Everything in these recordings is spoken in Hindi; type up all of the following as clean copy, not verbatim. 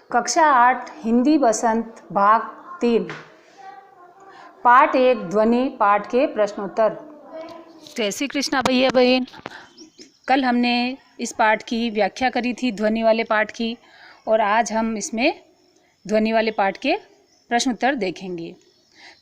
कक्षा 8 हिंदी बसंत भाग 3 पाठ 1 ध्वनि पाठ के प्रश्नोत्तर। जय श्री कृष्णा भैया बहन। कल हमने इस पाठ की व्याख्या करी थी ध्वनि वाले पाठ की, और आज हम इसमें ध्वनि वाले पाठ के प्रश्नोत्तर देखेंगे।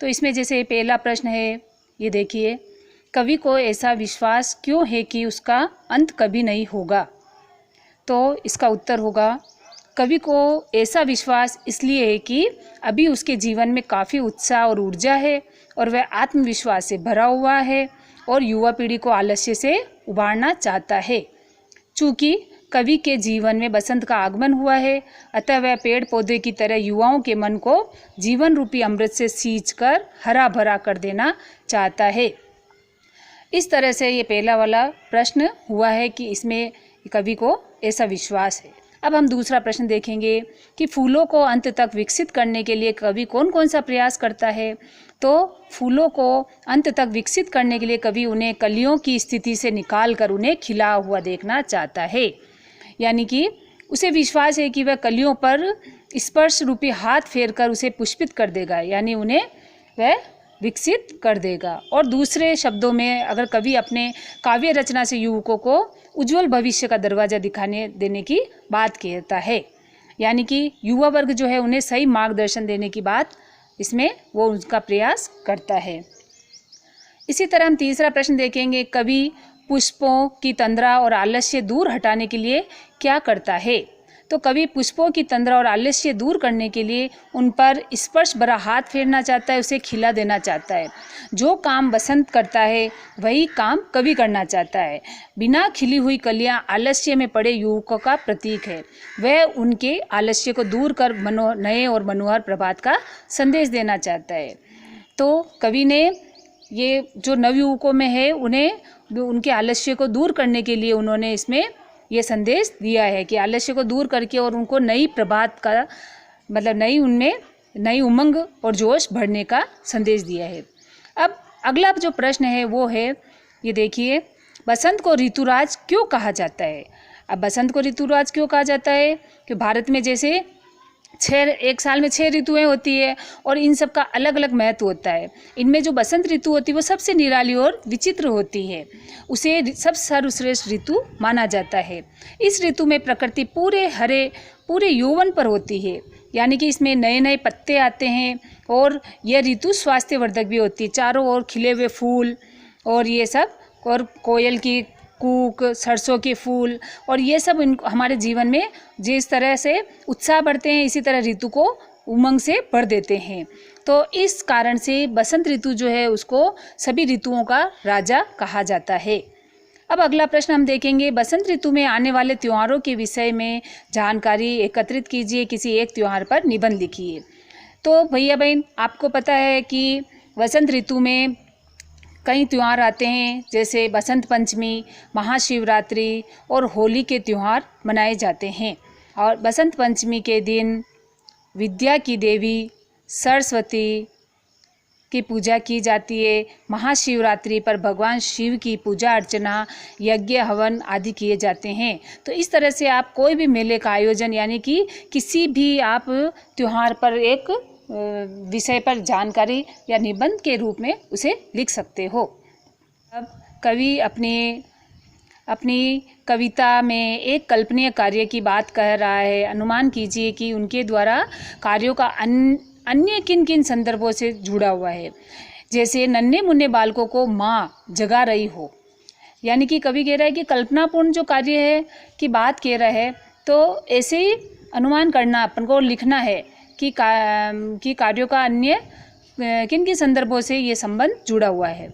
तो इसमें जैसे पहला प्रश्न है, ये देखिए, कवि को ऐसा विश्वास क्यों है कि उसका अंत कभी नहीं होगा। तो इसका उत्तर होगा, कवि को ऐसा विश्वास इसलिए है कि अभी उसके जीवन में काफ़ी उत्साह और ऊर्जा है और वह आत्मविश्वास से भरा हुआ है और युवा पीढ़ी को आलस्य से उबारना चाहता है। चूँकि कवि के जीवन में बसंत का आगमन हुआ है, अतः वह पेड़ पौधे की तरह युवाओं के मन को जीवन रूपी अमृत से सींचकर हरा भरा कर देना चाहता है। इस तरह से ये पहला वाला प्रश्न हुआ है कि इसमें कवि को ऐसा विश्वास है। अब हम दूसरा प्रश्न देखेंगे कि फूलों को अंत तक विकसित करने के लिए कवि कौन कौन सा प्रयास करता है। तो फूलों को अंत तक विकसित करने के लिए कवि उन्हें कलियों की स्थिति से निकाल कर उन्हें खिला हुआ देखना चाहता है। यानी कि उसे विश्वास है कि वह कलियों पर स्पर्श रूपी हाथ फेर कर उसे पुष्पित कर देगा, यानी उन्हें वह विकसित कर देगा। और दूसरे शब्दों में अगर कवि अपने काव्य रचना से युवकों को उज्जवल भविष्य का दरवाज़ा दिखाने देने की बात कहता है, यानी कि युवा वर्ग जो है उन्हें सही मार्गदर्शन देने की बात इसमें वो उनका प्रयास करता है। इसी तरह हम तीसरा प्रश्न देखेंगे, कवि पुष्पों की तंद्रा और आलस्य दूर हटाने के लिए क्या करता है। तो कवि पुष्पों की तंद्रा और आलस्य दूर करने के लिए उन पर स्पर्श भरा हाथ फेरना चाहता है, उसे खिला देना चाहता है। जो काम बसंत करता है वही काम कवि करना चाहता है। बिना खिली हुई कलियां आलस्य में पड़े युवकों का प्रतीक है। वह उनके आलस्य को दूर कर नए और मनोहर प्रभात का संदेश देना चाहता है। तो कवि ने ये जो नवयुवकों में है उन्हें उनके आलस्य को दूर करने के लिए उन्होंने इसमें ये संदेश दिया है कि आलस्य को दूर करके और उनको नई प्रभात का मतलब उनमें नई उमंग और जोश भरने का संदेश दिया है। अब अगला जो प्रश्न है वो है, ये देखिए, बसंत को ऋतुराज क्यों कहा जाता है। अब बसंत को ऋतुराज क्यों कहा जाता है कि भारत में जैसे एक साल में 6 ऋतुएं होती है और इन सब का अलग अलग महत्व होता है। इनमें जो बसंत ऋतु होती है वो सबसे निराली और विचित्र होती है, उसे सबसे सर्वश्रेष्ठ ऋतु माना जाता है। इस ऋतु में प्रकृति पूरे यौवन पर होती है, यानी कि इसमें नए नए पत्ते आते हैं और यह ऋतु स्वास्थ्यवर्धक भी होती है। चारों ओर खिले हुए फूल और ये सब, और कोयल की कूक, सरसों के फूल, और ये सब हमारे जीवन में जिस तरह से उत्साह बढ़ते हैं इसी तरह ऋतु को उमंग से भर देते हैं। तो इस कारण से बसंत ऋतु जो है उसको सभी ऋतुओं का राजा कहा जाता है। अब अगला प्रश्न हम देखेंगे, बसंत ऋतु में आने वाले त्योहारों के विषय में जानकारी एकत्रित कीजिए, किसी एक त्यौहार पर निबंध लिखिए। तो भैया बहन, आपको पता है कि बसंत ऋतु में कई त्यौहार आते हैं, जैसे बसंत पंचमी, महाशिवरात्रि और होली के त्यौहार मनाए जाते हैं। और बसंत पंचमी के दिन विद्या की देवी सरस्वती की पूजा की जाती है। महाशिवरात्रि पर भगवान शिव की पूजा अर्चना, यज्ञ हवन आदि किए जाते हैं। तो इस तरह से आप कोई भी मेले का आयोजन, यानी कि किसी भी आप त्यौहार पर एक विषय पर जानकारी या निबंध के रूप में उसे लिख सकते हो। अब कवि अपनी कविता में एक कल्पनीय कार्य की बात कह रहा है। अनुमान कीजिए कि उनके द्वारा कार्यों का अन्य किन किन संदर्भों से जुड़ा हुआ है। जैसे नन्हे मुन्ने बालकों को माँ जगा रही हो, यानी कि कवि कह रहा है कि कल्पनापूर्ण जो कार्य है की बात कह रहा है। तो ऐसे ही अनुमान करना अपन को, लिखना है कि कार्यों का अन्य किन किन संदर्भों से ये संबंध जुड़ा हुआ है।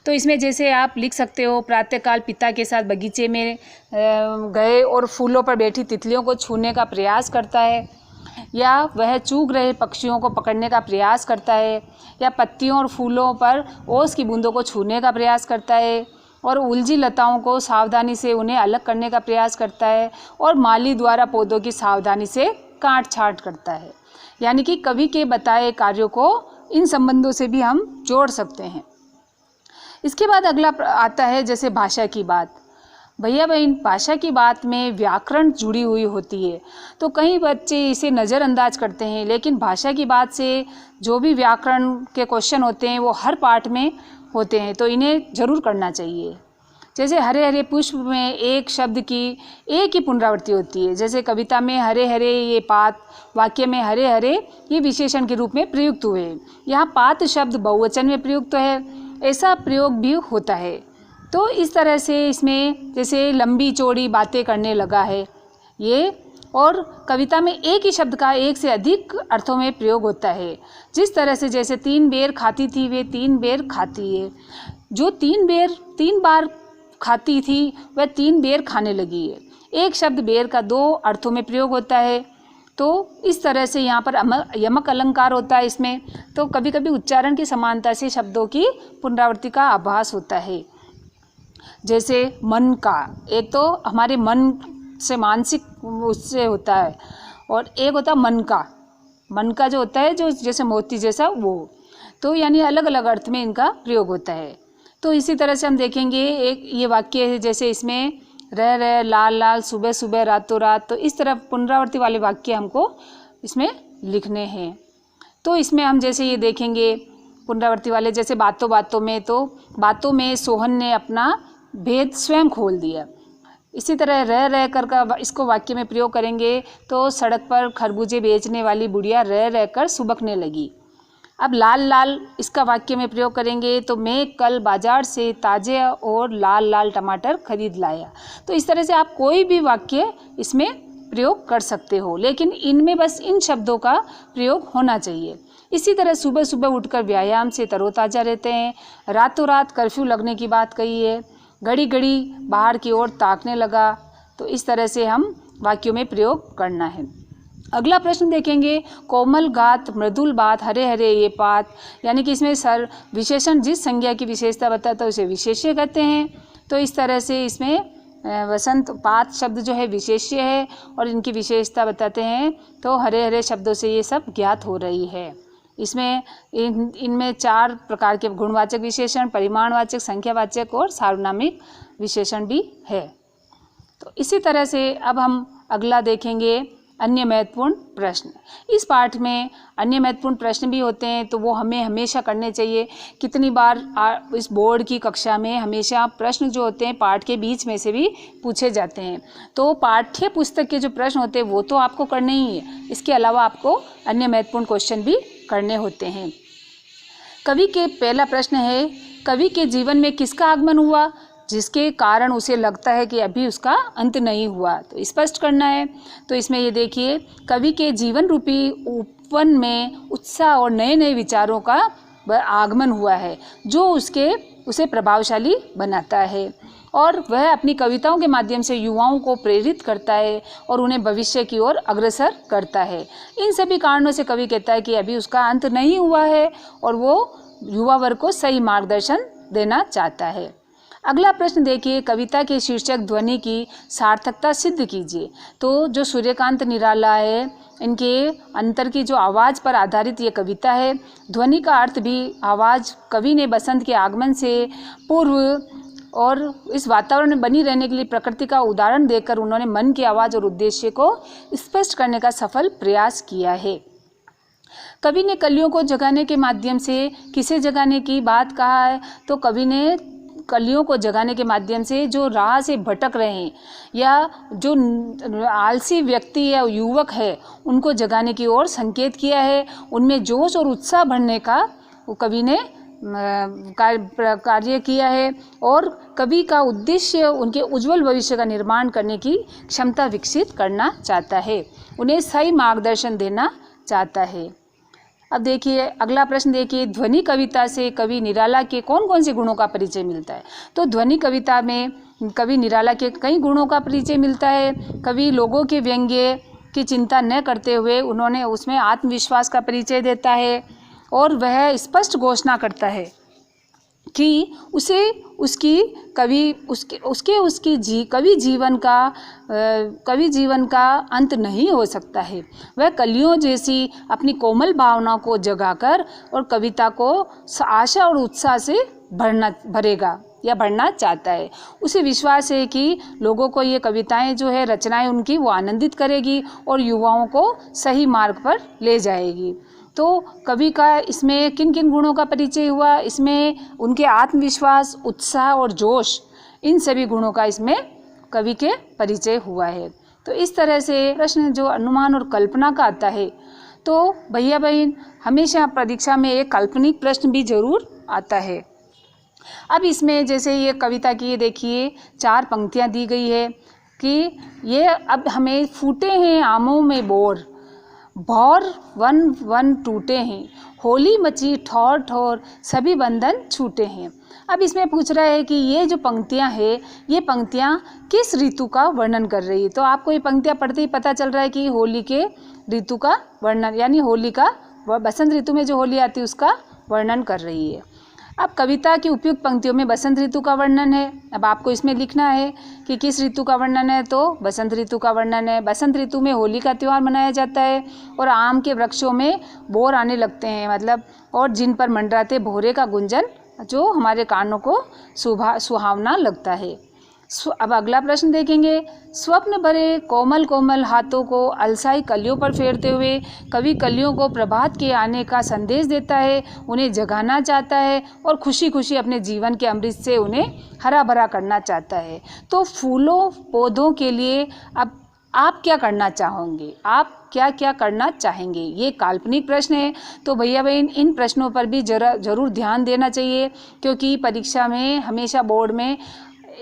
तो इसमें जैसे आप लिख सकते हो, प्रातःकाल पिता के साथ बगीचे में गए और फूलों पर बैठी तितलियों को छूने का प्रयास करता है, या वह चूग रहे पक्षियों को पकड़ने का प्रयास करता है, या पत्तियों और फूलों पर ओस की बूंदों को छूने का प्रयास करता है, और उलझी लताओं को सावधानी से उन्हें अलग करने का प्रयास करता है, और माली द्वारा पौधों की सावधानी से काट छांट करता है। यानी कि कवि के बताए कार्यों को इन संबंधों से भी हम जोड़ सकते हैं। इसके बाद अगला आता है जैसे भाषा की बात। भैया बहन, भाषा की बात में व्याकरण जुड़ी हुई होती है, तो कई बच्चे इसे नज़रअंदाज करते हैं, लेकिन भाषा की बात से जो भी व्याकरण के क्वेश्चन होते हैं वो हर पार्ट में होते हैं, तो इन्हें ज़रूर करना चाहिए। जैसे हरे हरे पुष्प में एक शब्द की एक ही पुनरावृत्ति होती है, जैसे कविता में हरे हरे ये पात, वाक्य में हरे हरे ये विशेषण के रूप में प्रयुक्त हुए। यहाँ पात शब्द बहुवचन में प्रयुक्त है, ऐसा प्रयोग भी होता है। तो इस तरह से इसमें जैसे लंबी चौड़ी बातें करने लगा है ये, और कविता में एक ही शब्द का एक से अधिक अर्थों में प्रयोग होता है। जिस तरह से जैसे 3 बेर खाती थी वे 3 बेर खाती है, जो 3 बार खाती थी वह 3 बेर खाने लगी है। एक शब्द बेर का 2 अर्थों में प्रयोग होता है। तो इस तरह से यहाँ पर यमक अलंकार होता है इसमें, तो कभी कभी उच्चारण की समानता से शब्दों की पुनरावृत्ति का आभास होता है। जैसे मन का, एक तो हमारे मन से मानसिक उससे होता है, और एक होता है मन का जो होता है जो जैसे मोती जैसा वो, तो यानी अलग अलग अर्थ में इनका प्रयोग होता है। तो इसी तरह से हम देखेंगे एक ये वाक्य है, जैसे इसमें रह लाल लाल सुबह सुबह रातों रात, तो इस तरह पुनरावृत्ति वाले वाक्य हमको इसमें लिखने हैं। तो इसमें हम जैसे ये देखेंगे पुनरावृत्ति वाले, जैसे बातों बातों में, तो बातों में सोहन ने अपना भेद स्वयं खोल दिया। इसी तरह रह कर का इसको वाक्य में प्रयोग करेंगे तो सड़क पर खरबूजे बेचने वाली बुढ़िया रह कर सुबकने लगी। अब लाल लाल इसका वाक्य में प्रयोग करेंगे तो मैं कल बाजार से ताज़े और लाल लाल टमाटर खरीद लाया। तो इस तरह से आप कोई भी वाक्य इसमें प्रयोग कर सकते हो, लेकिन इनमें बस इन शब्दों का प्रयोग होना चाहिए। इसी तरह सुबह सुबह उठकर व्यायाम से तरोताज़ा रहते हैं, रातों रात कर्फ्यू लगने की बात कही है, घड़ी घड़ी बाहर की ओर ताकने लगा। तो इस तरह से हम वाक्यों में प्रयोग करना है। अगला प्रश्न देखेंगे, कोमल गात मृदुल बात हरे हरे ये पात, यानी कि इसमें सर विशेषण जिस संज्ञा की विशेषता बताता है उसे विशेष्य कहते हैं। तो इस तरह से इसमें वसंत पात शब्द जो है विशेष्य है और इनकी विशेषता बताते हैं, तो हरे हरे शब्दों से ये सब ज्ञात हो रही है। इसमें इनमें 4 प्रकार के गुणवाचक विशेषण, परिमाणवाचक, संख्यावाचक और सार्वनामिक विशेषण भी है। तो इसी तरह से अब हम अगला देखेंगे अन्य महत्वपूर्ण प्रश्न। इस पाठ में अन्य महत्वपूर्ण प्रश्न भी होते हैं, तो वो हमें हमेशा करने चाहिए। कितनी बार इस बोर्ड की कक्षा में हमेशा प्रश्न जो होते हैं पाठ के बीच में से भी पूछे जाते हैं। तो पाठ्य पुस्तक के जो प्रश्न होते हैं वो तो आपको करने ही है, इसके अलावा आपको अन्य महत्वपूर्ण क्वेश्चन भी करने होते हैं। कवि के पहला प्रश्न है, कवि के जीवन में किसका आगमन हुआ जिसके कारण उसे लगता है कि अभी उसका अंत नहीं हुआ? तो स्पष्ट करना है। तो इसमें ये देखिए, कवि के जीवन रूपी उपवन में उत्साह और नए नए विचारों का आगमन हुआ है जो उसे प्रभावशाली बनाता है, और वह अपनी कविताओं के माध्यम से युवाओं को प्रेरित करता है और उन्हें भविष्य की ओर अग्रसर करता है। इन सभी कारणों से कवि कहता है कि अभी उसका अंत नहीं हुआ है और वो युवा वर्ग को सही मार्गदर्शन देना चाहता है। अगला प्रश्न देखिए, कविता के शीर्षक ध्वनि की सार्थकता सिद्ध कीजिए। तो जो सूर्यकांत निराला है, इनके अंतर की जो आवाज़ पर आधारित ये कविता है। ध्वनि का अर्थ भी आवाज़। कवि ने बसंत के आगमन से पूर्व और इस वातावरण में बनी रहने के लिए प्रकृति का उदाहरण देकर उन्होंने मन की आवाज़ और उद्देश्य को स्पष्ट करने का सफल प्रयास किया है। कवि ने कलियों को जगाने के माध्यम से किसे जगाने की बात कहा है? तो कवि ने कलियों को जगाने के माध्यम से जो राह से भटक रहे हैं या जो आलसी व्यक्ति या युवक है उनको जगाने की ओर संकेत किया है। उनमें जोश और उत्साह भरने का वो कवि ने कार्य किया है, और कवि का उद्देश्य उनके उज्जवल भविष्य का निर्माण करने की क्षमता विकसित करना चाहता है, उन्हें सही मार्गदर्शन देना चाहता है। अब देखिए अगला प्रश्न देखिए, ध्वनि कविता से कवि निराला के कौन कौन से गुणों का परिचय मिलता है? तो ध्वनि कविता में कवि निराला के कई गुणों का परिचय मिलता है। कवि लोगों के व्यंग्य की चिंता न करते हुए उन्होंने उसमें आत्मविश्वास का परिचय देता है, और वह स्पष्ट घोषणा करता है कि कवि जीवन का अंत नहीं हो सकता है। वह कलियों जैसी अपनी कोमल भावना को जगाकर और कविता को आशा और उत्साह से भरेगा। या बढ़ना चाहता है। उसे विश्वास है कि लोगों को ये कविताएं जो है, रचनाएं उनकी, वो आनंदित करेगी और युवाओं को सही मार्ग पर ले जाएगी। तो कवि का इसमें किन किन गुणों का परिचय हुआ? इसमें उनके आत्मविश्वास, उत्साह और जोश, इन सभी गुणों का इसमें कवि के परिचय हुआ है। तो इस तरह से प्रश्न जो अनुमान और कल्पना का आता है, तो भैया बहन हमेशा परीक्षा में एक काल्पनिक प्रश्न भी जरूर आता है। अब इसमें जैसे ये कविता की ये देखिए 4 पंक्तियां दी गई है कि ये अब हमें फूटे हैं आमों में बोर, भौर वन वन टूटे हैं, होली मची ठौर ठौर, सभी बंधन छूटे हैं। अब इसमें पूछ रहा है कि ये जो पंक्तियां हैं, ये पंक्तियां किस ऋतु का वर्णन कर रही है। तो आपको ये पंक्तियां पढ़ते ही पता चल रहा है कि होली के ऋतु का वर्णन, यानी होली का, बसंत ऋतु में जो होली आती है उसका वर्णन कर रही है। अब कविता की उपयुक्त पंक्तियों में बसंत ऋतु का वर्णन है। अब आपको इसमें लिखना है कि किस ऋतु का वर्णन है, तो बसंत ऋतु का वर्णन है। बसंत ऋतु में होली का त्यौहार मनाया जाता है और आम के वृक्षों में बोर आने लगते हैं, मतलब, और जिन पर मंडराते भोरे का गुंजन जो हमारे कानों को सुहावना लगता है। अब अगला प्रश्न देखेंगे। स्वप्न भरे कोमल कोमल हाथों को अलसाई कलियों पर फेरते हुए कवि कलियों को प्रभात के आने का संदेश देता है, उन्हें जगाना चाहता है और खुशी खुशी अपने जीवन के अमृत से उन्हें हरा भरा करना चाहता है। तो फूलों पौधों के लिए अब आप क्या करना चाहोगे, आप क्या क्या करना चाहेंगे? ये काल्पनिक प्रश्न है। तो भैया बहन इन प्रश्नों पर भी जरूर ध्यान देना चाहिए, क्योंकि परीक्षा में हमेशा बोर्ड में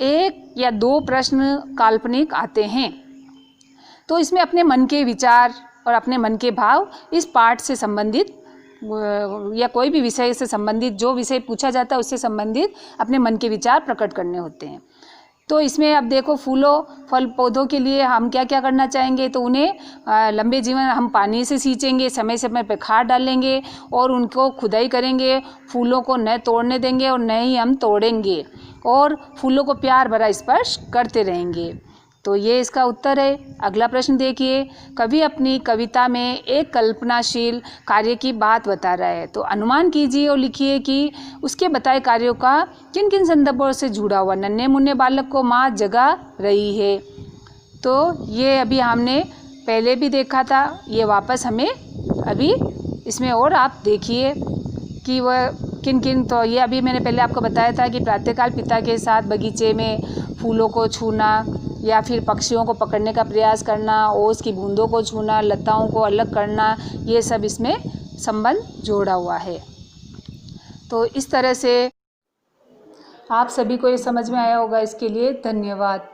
1 या 2 प्रश्न काल्पनिक आते हैं। तो इसमें अपने मन के विचार और अपने मन के भाव इस पाठ से संबंधित या कोई भी विषय से संबंधित, जो विषय पूछा जाता है उससे संबंधित अपने मन के विचार प्रकट करने होते हैं। तो इसमें अब देखो, फूलों फल पौधों के लिए हम क्या क्या करना चाहेंगे, तो उन्हें लंबे जीवन हम पानी से सींचेंगे, समय समय पर खाद डालेंगे और उनको खुदाई करेंगे, फूलों को न तोड़ने देंगे और न ही हम तोड़ेंगे, और फूलों को प्यार भरा स्पर्श करते रहेंगे। तो ये इसका उत्तर है। अगला प्रश्न देखिए। कवि अपनी कविता में एक कल्पनाशील कार्य की बात बता रहा है, तो अनुमान कीजिए और लिखिए कि उसके बताए कार्यों का किन किन संदर्भों से जुड़ा हुआ नन्हे मुन्ने बालक को माँ जगा रही है। तो ये अभी हमने पहले भी देखा था, ये वापस हमें अभी इसमें और आप देखिए कि वह किन किन। तो ये अभी मैंने पहले आपको बताया था कि प्रातःकाल पिता के साथ बगीचे में फूलों को छूना, या फिर पक्षियों को पकड़ने का प्रयास करना, ओस की बूंदों को छूना, लताओं को अलग करना, ये सब इसमें संबंध जोड़ा हुआ है। तो इस तरह से आप सभी को ये समझ में आया होगा। इसके लिए धन्यवाद।